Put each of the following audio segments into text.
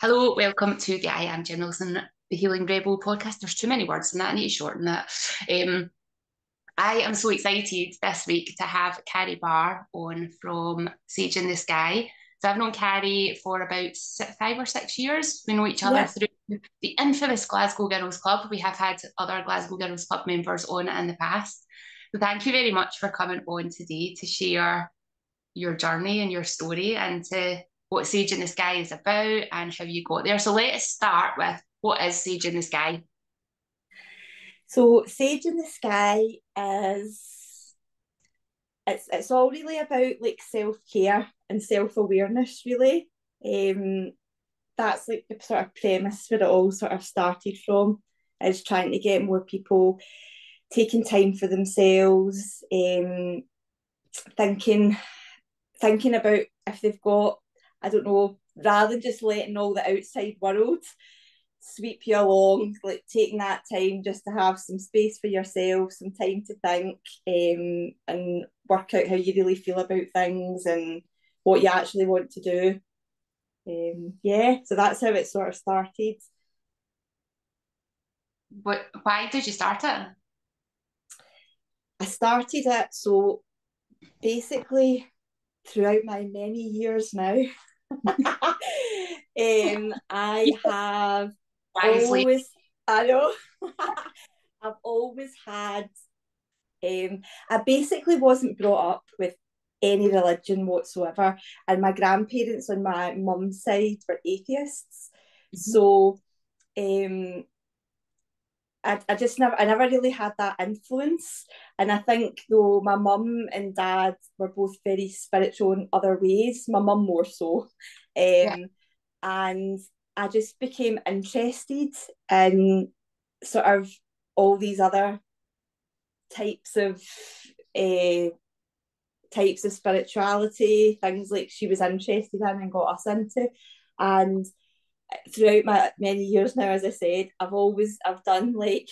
Hello, welcome to the I Am Jim Wilson, the Healing Rebel podcast. There's too many words in that. I need to shorten that. I am so excited this week to have Carrie Barr on from Sage in the Sky. So I've known Carrie for about 5 or 6 years. We know each other Yeah. through the infamous Glasgow Girls Club. We have had other Glasgow Girls Club members on in the past. So thank you very much for coming on today to share your journey and your story and to what Sage in the Sky is about and how you got there. So let us start with what is Sage in the Sky? So Sage in the Sky is it's all really about like self-care and self-awareness really. Um that's like the sort of premise where it all sort of started from, is trying to get more people taking time for themselves, thinking thinking about if they've got, I don't know, rather than just letting all the outside world sweep you along, like taking that time just to have some space for yourself, some time to think, and work out how you really feel about things and what you actually want to do. Yeah, so that's how it sort of started. Why did you start it? I started it so basically throughout my many years now, I have Wisely. always, I know, I've always had, I basically wasn't brought up with any religion whatsoever. And my grandparents on my mum's side were atheists. Mhm. So um, I just never, I never really had that influence. And I think though my mum and dad were both very spiritual in other ways, my mum more so. Yeah, And I just became interested in sort of all these other types of uh, types of spirituality, things like she was interested in and got us into. And throughout my many years now, as I said, I've done like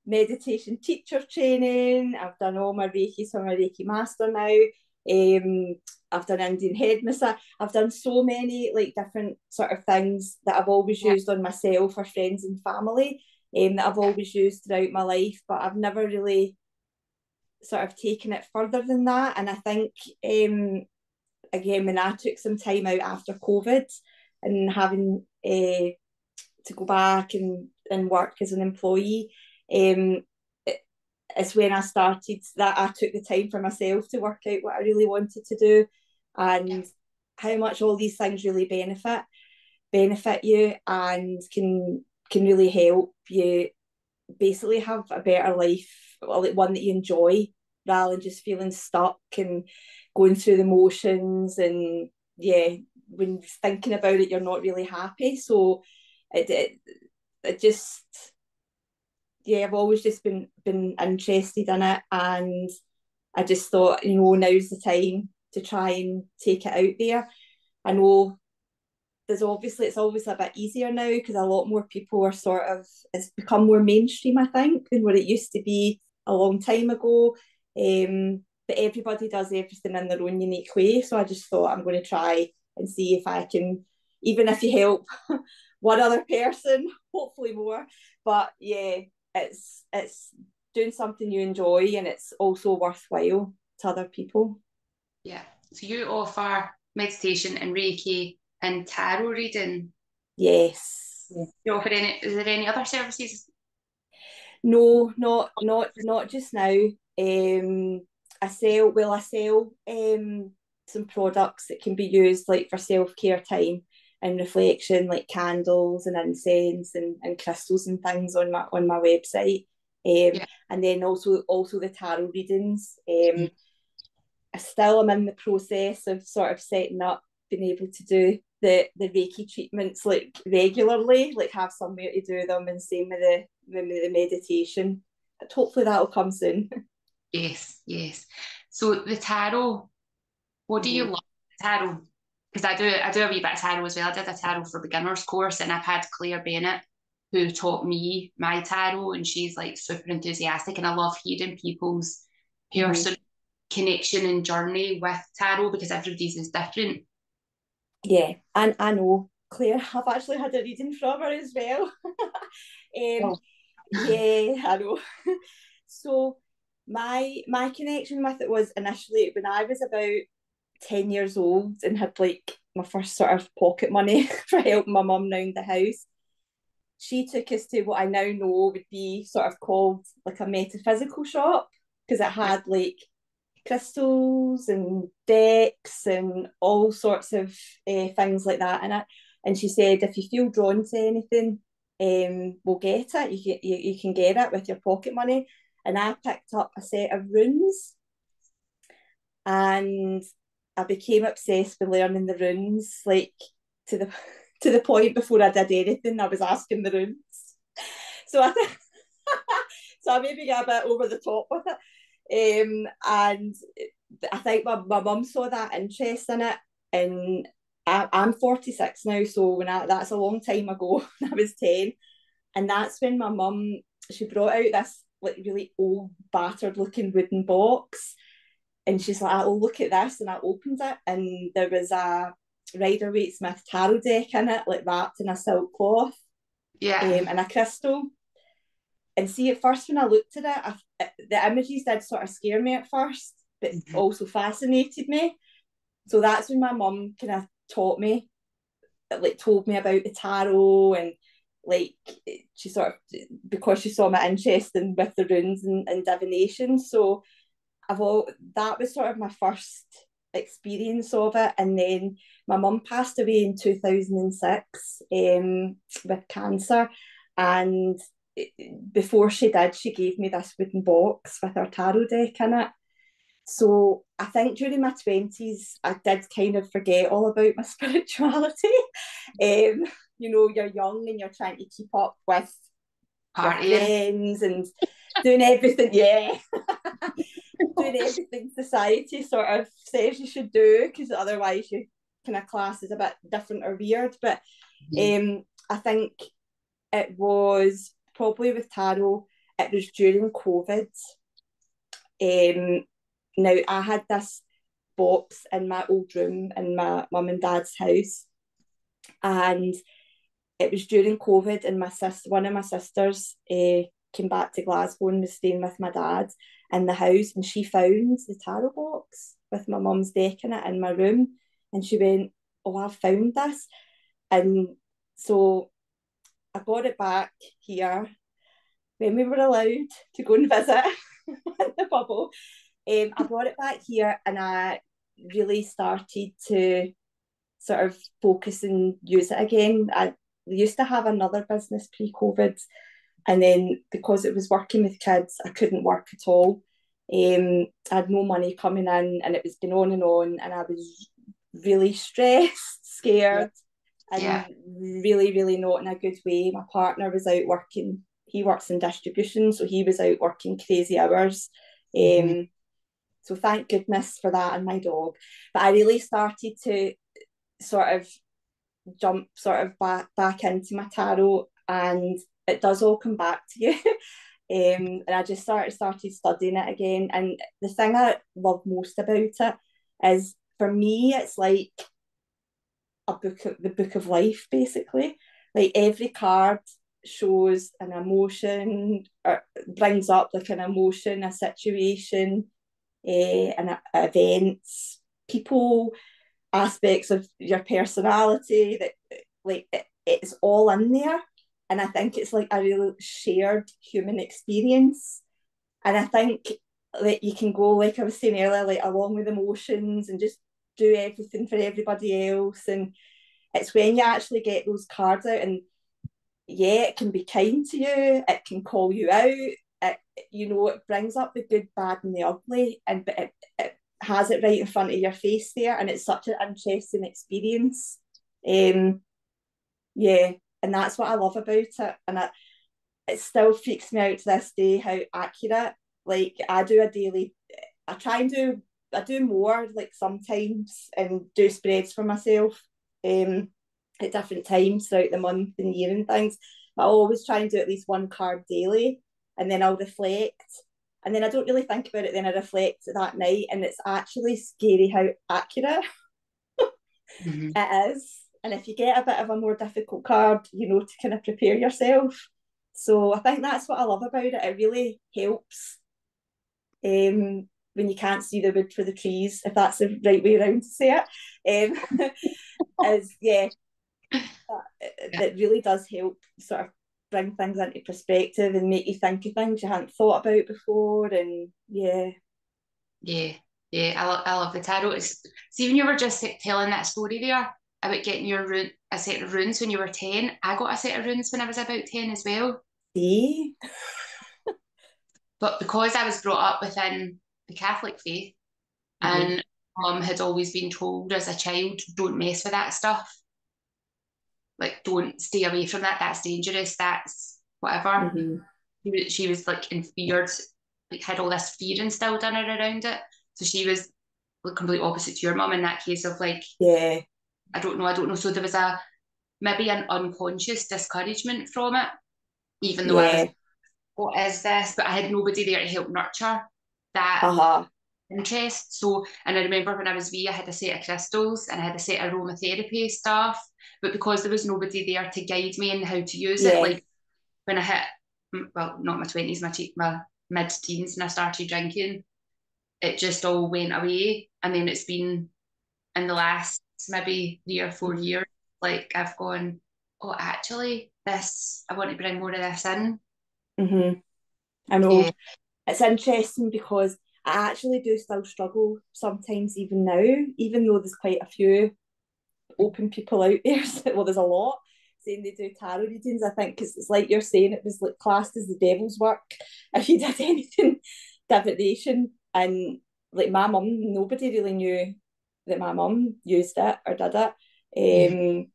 meditation teacher training. I've done all my Reiki, so I'm a Reiki master now. I've done Indian head massage. I've done so many like different sort of things that I've always yeah, used on myself or friends and family, that I've always used throughout my life, but I've never really sort of taken it further than that. And I think, again, when I took some time out after COVID and having to go back and work as an employee, it, it's when I started that I took the time for myself to work out what I really wanted to do yeah, and how much all these things really benefit you and can really help you basically have a better life, well, like one that you enjoy rather than just feeling stuck and going through the motions. And yeah, when thinking about it, you're not really happy. So it just, yeah, I've always just been interested in it, and I just thought, now's the time to try and take it out there. I know it's always a bit easier now because a lot more people are sort of, it's become more mainstream, I think, than what it used to be a long time ago. But everybody does everything in their own unique way. So I just thought I'm going to try and see if I can, even if you help one other person, hopefully more. But yeah, it's doing something you enjoy and it's also worthwhile to other people. yeah. So you offer meditation and Reiki and tarot reading. Yes. Yeah. You offer is there any other services? No, not just now. I sell some products that can be used like for self-care time and reflection, like candles and incense and crystals and things on my website. Yeah, And then also the tarot readings. I still am in the process of sort of setting up, being able to do the Reiki treatments like regularly, like have somewhere to do them, and same with the meditation. But hopefully that'll come soon. yes, yes. So the tarot, what do you Mm-hmm. love about tarot? Because I do a wee bit of tarot as well. I did a tarot for beginners course, and I've had Claire Bennett who taught me my tarot, and she's like super enthusiastic, and I love hearing people's Mm-hmm. personal connection and journey with tarot because everybody's is different. Yeah, and I know. Claire, I've actually had a reading from her as well. Oh, Yeah, I know. So my connection with it was initially when I was about 10 years old and had like my first sort of pocket money for helping my mum round the house. She took us to what I now know would be sort of called like a metaphysical shop, because it had like crystals and decks and all sorts of things like that in it. And she said, if you feel drawn to anything, we'll get it. You can get it with your pocket money. And I picked up a set of runes, and I became obsessed with learning the runes, like to the to the point before I did anything, I was asking the runes. So I so I maybe got a bit over the top with it. And I think my mum saw that interest in it, and I'm 46 now, so that's a long time ago. When I was 10, and that's when my mum, she brought out this like really old, battered looking wooden box, and she's like, "Oh, look at this," and I opened it, and there was a Rider Waite Smith tarot deck in it, like wrapped in a silk cloth, yeah. and a crystal. And see, at first when I looked at the images did sort of scare me at first, but also fascinated me. So that's when my mum kind of taught me, like told me about the tarot, and like she sort of, because she saw my interest in with the runes and divination. So that was sort of my first experience of it. And then my mum passed away in 2006 with cancer, and before she did, she gave me this wooden box with her tarot deck in it. So I think during my 20s, I did kind of forget all about my spirituality. You're young and you're trying to keep up with your Partying. friends and doing everything, yeah, doing everything society sort of says you should do, because otherwise you kind of class is a bit different or weird. But I think it was probably with tarot, it was during COVID. Now I had this box in my old room in my mum and dad's house, and it was during COVID, and one of my sisters came back to Glasgow and was staying with my dad in the house, and she found the tarot box with my mum's deck in it in my room, and she went, "Oh, I've found this," and so I got it back here when we were allowed to go and visit the bubble. I brought it back here, and I really started to sort of focus and use it again. I used to have another business pre-COVID, and then because it was working with kids, I couldn't work at all. I had no money coming in, and it was going on, and I was really stressed, Yeah. scared, Yeah. and really, really not in a good way. My partner was out working. He works in distribution, so he was out working crazy hours. Mm-hmm. So thank goodness for that and my dog. But I really started to sort of jump sort of back into my tarot, and it does all come back to you. And I just started studying it again. And the thing I love most about it is, for me, it's like the book of life, basically. Like every card shows an emotion, or brings up like an emotion, a situation, and events, people, aspects of your personality, that like it's all in there. And I think it's like a real shared human experience. And I think that you can go, like I was saying earlier, like along with emotions and just do everything for everybody else. And it's when you actually get those cards out, and yeah, it can be kind to you, it can call you out, it brings up the good, bad, and the ugly, and but it has it right in front of your face there, and it's such an interesting experience. Yeah, and that's what I love about it, and it still freaks me out to this day how accurate. Like I try and I do more like sometimes, and do spreads for myself at different times throughout the month and year and things. But I always try and do at least one card daily, and then I'll reflect. And then I don't really think about it, then I reflect that night, and it's actually scary how accurate Mm-hmm. it is. And if you get a bit of a more difficult card, to kind of prepare yourself. So I think that's what I love about it. It really helps when you can't see the wood for the trees, if that's the right way around to say it. Is yeah, it really does help sort of bring things into perspective and make you think of things you hadn't thought about before. And yeah. Yeah, yeah, I love the tarot. See, when you were just telling that story there about getting a set of runes when you were 10, I got a set of runes when I was about 10 as well. See? But because I was brought up within the Catholic faith, Mm-hmm. and mum had always been told as a child, don't mess with that stuff. Like, don't stay away from that. That's dangerous. That's whatever. Mm-hmm. She was like in feared, like had all this fear instilled in her around it. So she was like complete opposite to your mum in that case of like, Yeah. I don't know. So there was maybe an unconscious discouragement from it, even though I was, Yeah. what is this? But I had nobody there to help nurture that Uh-huh. interest. So, and I remember when I was wee, I had a set of crystals and I had a set of aromatherapy stuff. But because there was nobody there to guide me in how to use it, Yeah. like when I hit, well, not my 20s, my mid-teens, and I started drinking, it just all went away. And then it's been in the last maybe 3 or 4 years, like I've gone, oh, actually, I want to bring more of this in. Mm-hmm. I Yeah. know. It's interesting because I actually do still struggle sometimes even now, even though there's quite a few open people out there. Well, there's a lot saying they do tarot readings. I think because it's like you're saying, it was like classed as the devil's work if you did anything divination. And like my mum, nobody really knew that my mum used it or did Yeah. it.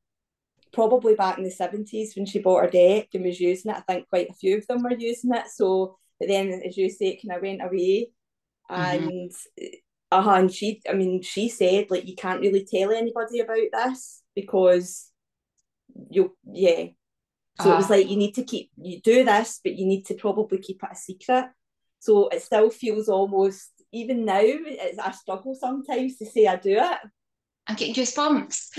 Probably back in the 70s when she bought her deck and was using it. I think quite a few of them were using it. So, but then, as you say, it kind of went away. Mm-hmm. And and she said like you can't really tell anybody about this because yeah. So it was Uh, like you do this, but you need to probably keep it a secret. So it still feels almost even now. I struggle sometimes to say I do it. I'm getting goosebumps.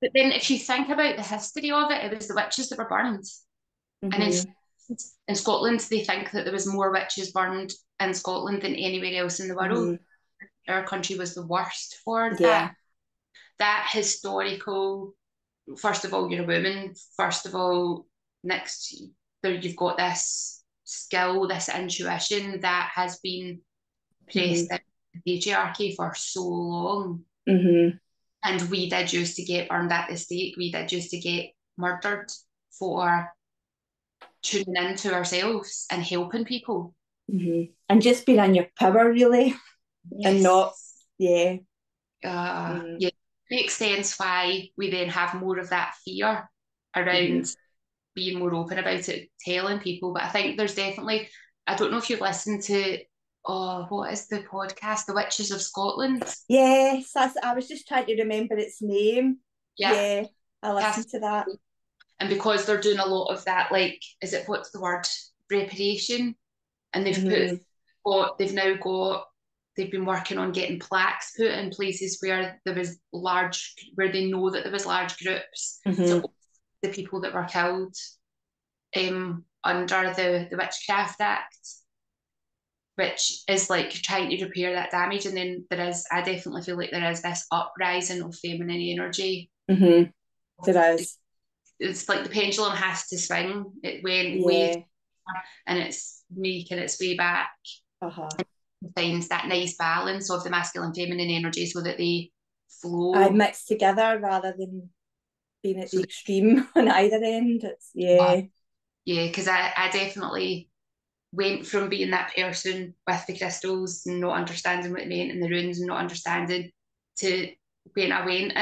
But then if you think about the history of it, it was the witches that were burned. And Mm-hmm. in Scotland, they think that there was more witches burned in Scotland than anywhere else in the world. Mm-hmm. Our country was the worst for Yeah. that. That historical, first of all, you're a woman. First of all, next, there you've got this skill, this intuition that has been Mm-hmm. pressed in the patriarchy for so long. Mm-hmm. And we did used to get burned at the stake. We did used to get murdered for tuning into ourselves and helping people. Mm-hmm. And just being in your power, really, and Yes. not, yeah. Mm-hmm. Yeah. Makes sense why we then have more of that fear around Mm-hmm. being more open about it, telling people. But I think there's definitely, I don't know if you've listened to, oh, what is the podcast? The Witches of Scotland. Yes, I was just trying to remember its name. Yeah. Yeah, I That's, listened to that. and because they're doing a lot of that, like, is it what's the word? Reparation. And Mm-hmm. they've been working on getting plaques put in places where they know that there was large groups. So Mm-hmm. the people that were killed under the Witchcraft Act, which is like trying to repair that damage. And then I definitely feel like there is this uprising of feminine energy. Mm-hmm. There is. It's like the pendulum has to swing. It went way, Yeah. and it's making its way back. Uh-huh. Finds that nice balance of the masculine feminine energy so that they I flow. mixed together rather than being at So the extreme on either end. It's yeah. yeah, because I definitely went from being that person with the crystals and not understanding what it meant and the runes and not understanding to when I went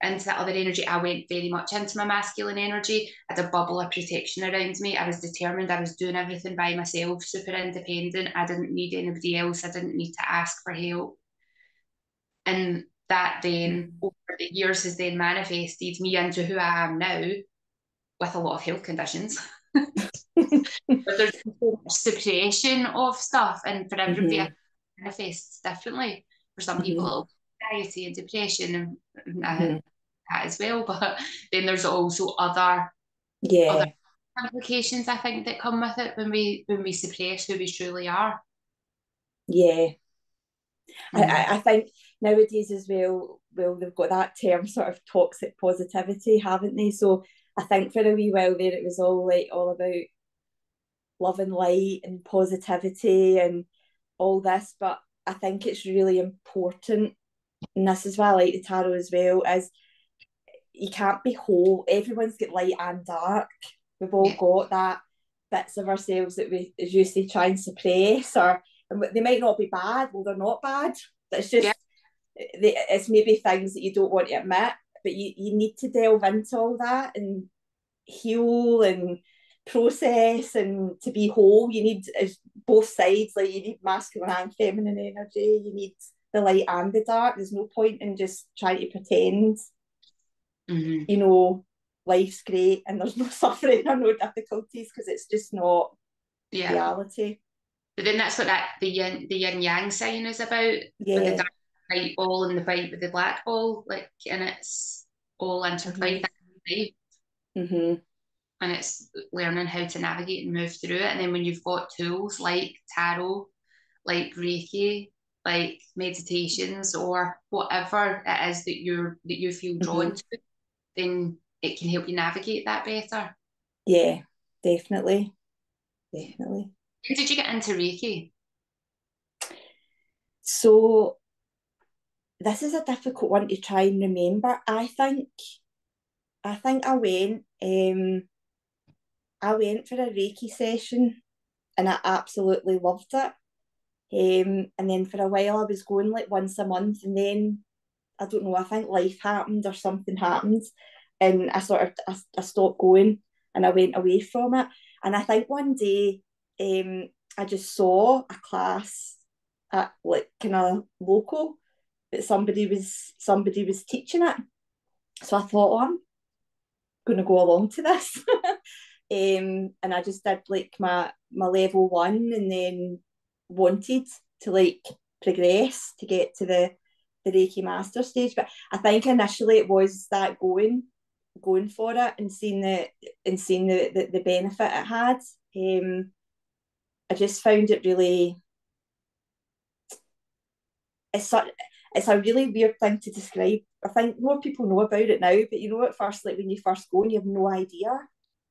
into that other energy, I went very much into my masculine energy. I had a bubble of protection around me. I was determined. I was doing everything by myself, super independent. I didn't need anybody else. I didn't need to ask for help. And that then Mm-hmm. over the years has then manifested me into who I am now with a lot of health conditions. But there's so much suppression of stuff, and for everybody, it Mm-hmm. manifests differently. For some people, Mm-hmm. it'll be anxiety and depression, and Mm-hmm. that as well. But then there's also other Yeah, implications I think that come with it when we suppress who we truly are. yeah. Mm. I think nowadays as well, they've got that term sort of toxic positivity, haven't they? So I think for a wee while there, it was all about love and light and positivity and all this. But I think it's really important, and this is why I like the tarot as well, is you can't be whole. Everyone's got light and dark. We've all Yeah, got that bits of ourselves that we, as you say, try and suppress, or and they might not be bad. Well, they're not bad. It's yeah. just it's maybe things that you don't want to admit, but you need to delve into all that and heal and process and to be whole. You need both sides. Like you need masculine and feminine energy. You need the light and the dark. There's no point in just trying to pretend, Mm-hmm. you know, life's great and there's no suffering or no difficulties, because it's just not Yeah. reality. But then that's what the yin yang sign is about, with the Yeah. dark light ball and the white with the black ball, like, and it's all intertwined. Mhm. Mhm. And it's learning how to navigate and move through it. And then when you've got tools like tarot, like Reiki, like meditations, or whatever it is that you feel drawn Mhm. to, then it can help you navigate that better. Yeah. Definitely. Definitely. When did you get into Reiki? So this is a difficult one to try and remember. I think I went for a Reiki session and I absolutely loved it. And then for a while I was going like once a month, and then I don't know, I think life happened or something happened, and I stopped going and I went away from it. And I think one day I just saw a class at like kind of local that somebody was teaching it. So I thought, oh, I'm going to go along to this. And I just did like my level one, and then wanted to like progress to get to the Reiki master stage. But I think initially it was that going for it and seeing the benefit it had. I just found it really, it's such it's a really weird thing to describe. I think more people know about it now, but you know, at first, like when you first go and you have no idea.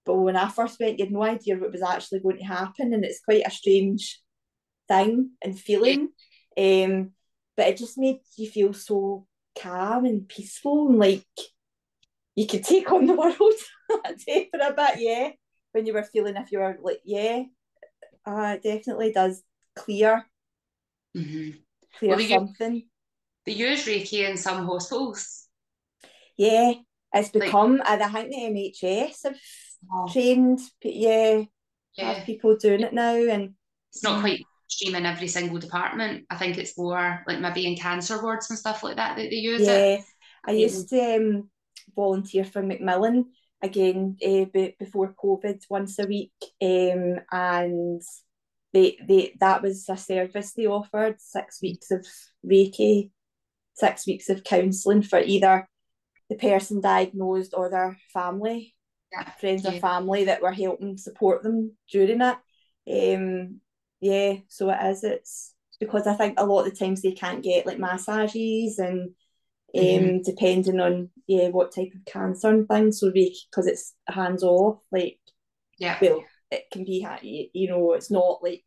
But when I first went, you had no idea what was actually going to happen, and it's quite a strange thing and Yeah. feeling. Um, but it just made you feel so calm and peaceful, and like you could take on the world that day for a bit, yeah. When you were feeling, if you were like, yeah, it definitely does clear Mm-hmm. Well, clear something. they use Reiki in some hospitals. Yeah, it's Like, become, I think the NHS have oh, trained, yeah, have yeah, people doing it now. And it's not quite stream in every single department. I think it's more like maybe in cancer wards and stuff like that they use it. yeah, I used to volunteer for Macmillan again before COVID once a week, and they that was a service they offered, 6 weeks of Reiki, 6 weeks of counselling for either the person diagnosed or their family, Yeah, friends or yeah. family that were helping support them during it. Yeah, so it is. It's because I think a lot of the times they can't get like massages and Mm-hmm. depending on what type of cancer and things. So because it's hands off, like, Yeah. well, it can be, it's not like,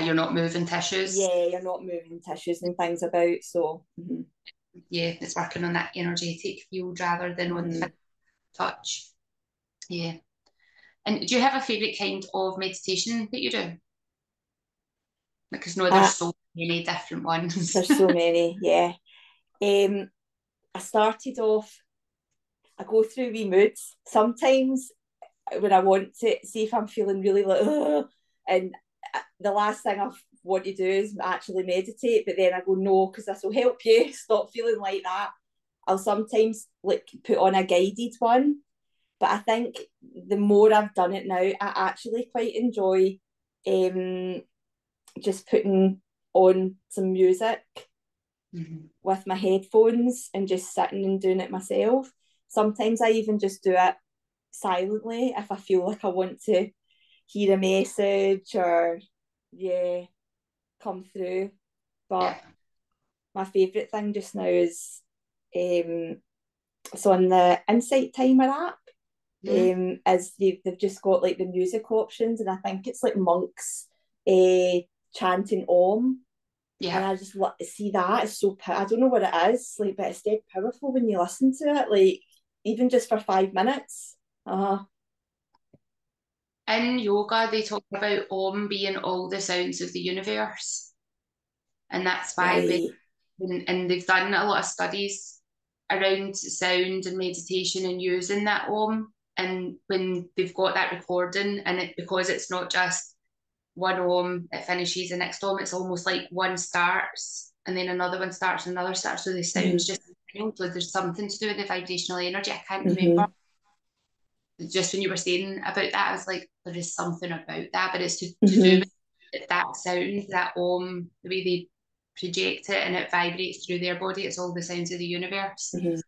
You're not moving tissues. yeah, you're not moving tissues and things about. So Yeah, it's working on that energetic field rather than on the mm-hmm. physical touch. Yeah. And do you have a favourite kind of meditation that you do? Because no, there's uh, so many different ones. there's so many, yeah. I started off, I go through wee moods. Sometimes when I want to see if I'm feeling really like, ugh, and the last thing I want to do is actually meditate, but then I go, no, because this will help you stop feeling like that. I'll sometimes like put on a guided one, but I think the more I've done it now, I actually quite enjoy just putting on some music with my headphones and just sitting and doing it myself. Sometimes I even just do it silently if I feel like I want to hear a message or come through. Yeah. But my favourite thing just now is so on the Insight Timer app, is they've just got like the music options, and I think it's like monks chanting Om. And Yeah. I just see that. It's so, I don't know what it is, like, but it's dead powerful when you listen to it, like, even just for 5 minutes. In yoga, they talk about Om being all the sounds of the universe. And that's why Right. and they've done a lot of studies around sound and meditation and using that Om. And when they've got that recording, and because it's not just one Om, it finishes the next Om, it's almost like one starts and then another one starts and another starts. So the sounds just, so there's something to do with the vibrational energy. I can't remember. Just when you were saying about that, I was like, there is something about that, but it's to do with that sound, that Om, the way they project it and it vibrates through their body. It's all the sounds of the universe, and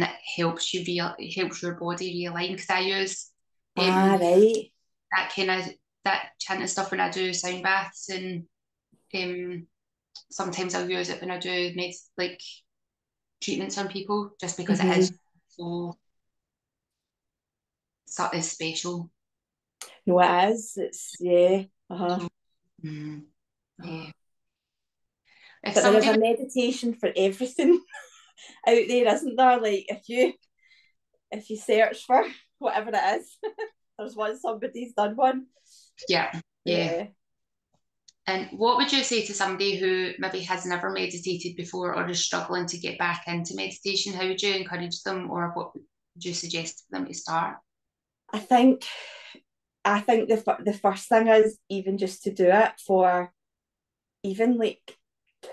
that helps it helps your body realign. Because I use Right. that kind of that chanting stuff when I do sound baths, and sometimes I'll use it when I do like treatments on people, just because it is so it's special. No, it is. It's, yeah. Mm, Uh-huh. yeah. If But there is somebody a meditation for everything out there, isn't there? Like, if you search for whatever it is, there's one, somebody's done one. Yeah, yeah. Yeah. And what would you say to somebody who maybe has never meditated before or is struggling to get back into meditation? How would you encourage them, or what would you suggest for them to start? I think the first thing is even just to do it for even like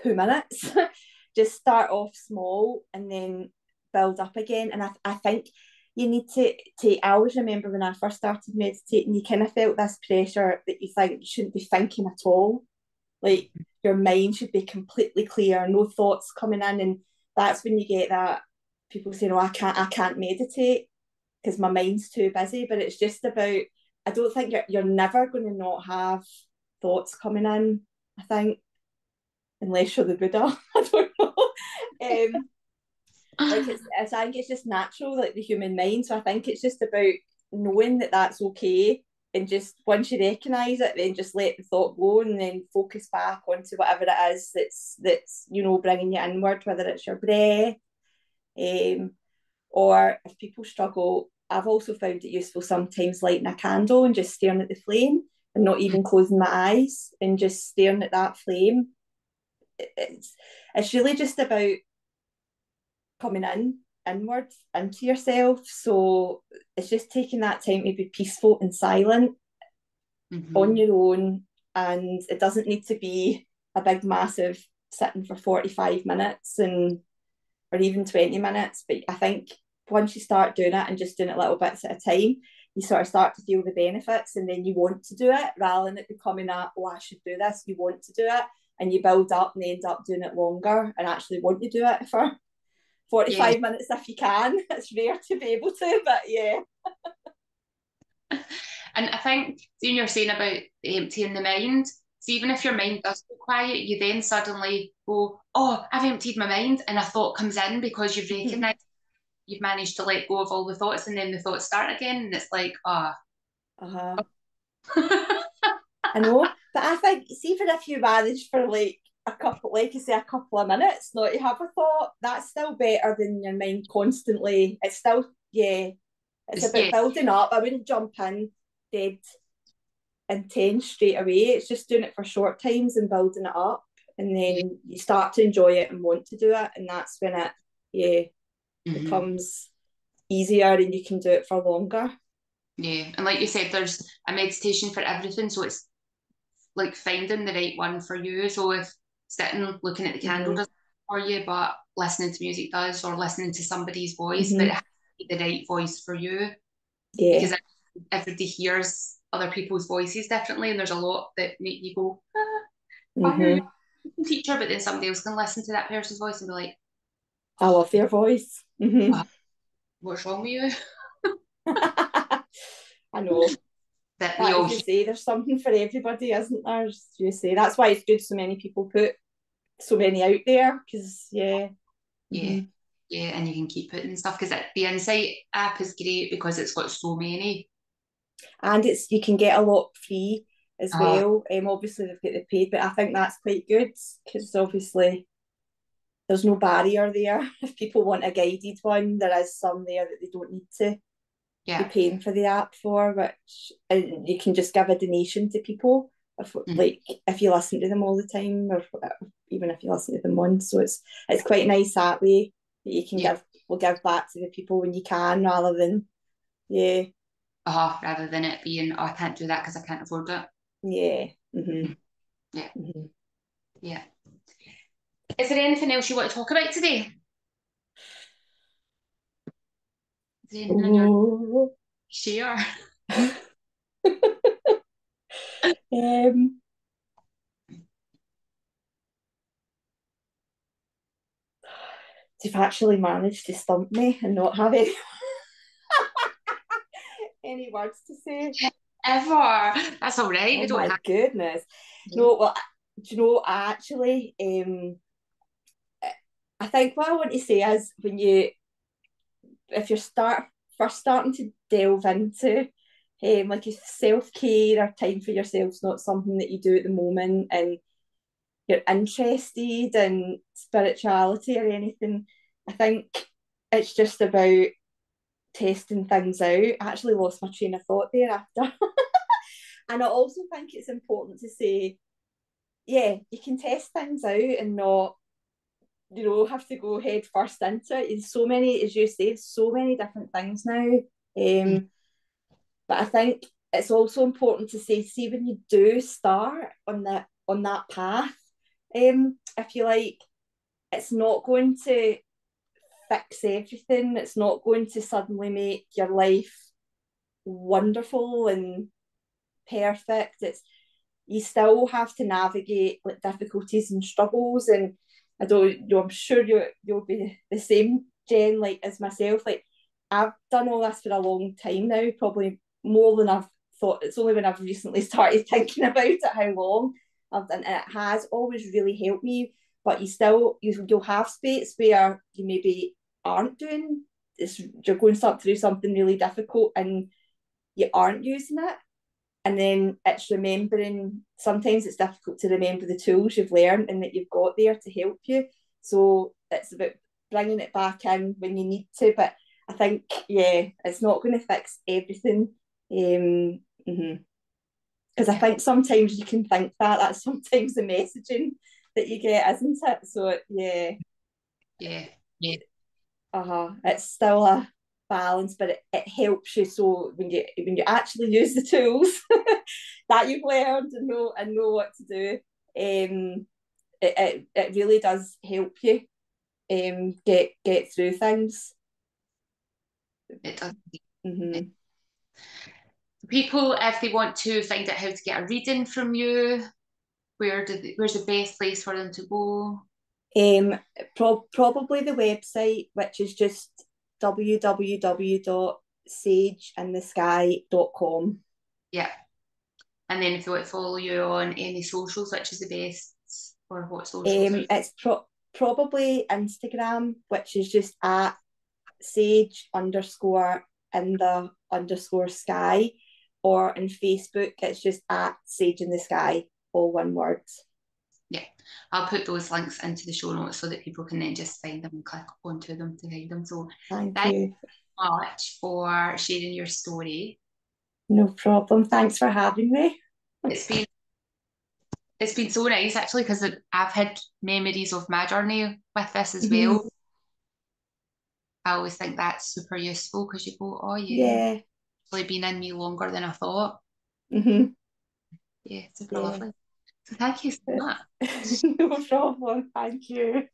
2 minutes. Just start off small and then build up again. And I think you need to take, I always remember when I first started meditating, you kind of felt this pressure that you think you shouldn't be thinking at all. Like, your mind should be completely clear, no thoughts coming in. And that's when you get that, people saying, oh, I can't meditate because my mind's too busy. But it's just about, I don't think you're never going to not have thoughts coming in, I think, unless you're the Buddha. I don't know. Like, I think it's just natural, like the human mind. So I think it's just about knowing that that's okay, and just once you recognise it, then just let the thought go, and then focus back onto whatever it is that's bringing you inward, whether it's your breath, or if people struggle. I've also found it useful sometimes lighting a candle and just staring at the flame and not even closing my eyes and just staring at that flame. It's really just about coming inwards into yourself. So it's just taking that time to be peaceful and silent on your own. And it doesn't need to be a big massive sitting for 45 minutes or even 20 minutes. But I think once you start doing it and just doing it little bits at a time, you sort of start to feel the benefits, and then you want to do it rather than it becoming oh, I should do this. You want to do it, and you build up and end up doing it longer and actually want to do it for Yeah. 45 minutes if you can. It's rare to be able to, but yeah. And I think, when you're saying about emptying the mind, so even if your mind does go quiet, you then suddenly go, oh, I've emptied my mind, and a thought comes in because you've recognised you've managed to let go of all the thoughts, and then the thoughts start again, and it's like, ah. I know, but I think, see, even if you manage for like a couple of minutes not to have a thought, that's still better than your mind constantly. It's still, yeah, it's about Yeah, building up. I wouldn't jump in dead intense straight away. It's just doing it for short times and building it up, and yeah. then you start to enjoy it and want to do it, and that's when it, yeah, becomes easier and you can do it for longer. Yeah, and like you said, there's a meditation for everything, so it's like finding the right one for you. So if sitting looking at the candle doesn't for you, but listening to music does, or listening to somebody's voice, but it has to be the right voice for you, Yeah. because everybody hears other people's voices differently, and there's a lot that make you go, ah, I hear Mm-hmm. you. teacher, but then somebody else can listen to that person's voice and be like, I oh, love their voice. Mm-hmm. what's wrong with you? I know. That we That, all as you say, there's something for everybody, isn't there? As you say, that's why it's good so many people put so many out there, because yeah. yeah, Mm-hmm. yeah, and you can keep putting stuff because the Insight app is great because it's got so many. And it's, you can get a lot free as Oh, well. Obviously they've got the paid, but I think that's quite good, because obviously there's no barrier there. If people want a guided one, there is some there that they don't need to be yeah. paying for the app for, which, and you can just give a donation to people if, Mm. like, if you listen to them all the time, or even if you listen to them once. So it's quite nice that way, that you can Yeah. give back to the people when you can, rather than, yeah. Rather than it being, oh, I can't do that because I can't afford it. Yeah. Mm-hmm. Mm. Yeah. Mm-hmm. Yeah. Is there anything else you want to talk about today? Is there anything on your Oh. share? um, you've actually managed to stump me and not have any words to say. Ever. That's all right. Oh We don't my have goodness. to. No, well, do you know, I actually, I think what I want to say is, when you, if you're first starting to delve into, like, if self-care or time for yourself's not something that you do at the moment, and you're interested in spirituality or anything, I think it's just about testing things out. I actually lost my train of thought there after. And I also think it's important to say, yeah, you can test things out and not, have to go head first into it. There's so many, as you say, so many different things now. Mm. But I think it's also important to say, see, when you do start on that path, if you like, it's not going to fix everything. It's not going to suddenly make your life wonderful and perfect. It's, you still have to navigate, like, difficulties and struggles. And I don't know, I'm sure you'll be the same, Jen, like, as myself. Like, I've done all this for a long time now, probably more than I've thought. It's only when I've recently started thinking about it how long I've done, and it has always really helped me. But you'll have space where you maybe aren't doing this, you're going through something really difficult and you aren't using it. And then it's remembering, sometimes it's difficult to remember the tools you've learned and that you've got there to help you. So it's about bringing it back in when you need to. But I think, yeah, it's not going to fix everything. Because I Yeah. think sometimes you can think that's sometimes the messaging that you get, isn't it? So yeah, Yeah. Yeah. it's still a balance, but it helps you. So when you actually use the tools that you've learned and know what to do, it really does help you get through things. It does. Mm-hmm. People, if they want to find out how to get a reading from you, where's the best place for them to go? Um, Probably the website, which is just www.sageinthesky.com. Yeah. And then if they want to follow you on any socials, which is the best, or what socials are you? It's probably Instagram, which is just at sage underscore in the underscore sky, or in Facebook, it's just at sage in the sky, all one word. Yeah. I'll put those links into the show notes so that people can then just find them and click onto them to find them. So Thank thank you. you so much for sharing your story. No problem. Thanks for having me. It's been it's been so nice actually because I've had memories of my journey with this as Mm-hmm. well. I always think that's super useful because you go, oh yeah, Yeah. it's really been in me longer than I thought. Mm-hmm. Yeah, super Yeah. lovely. So thank you so much. No problem. Thank you.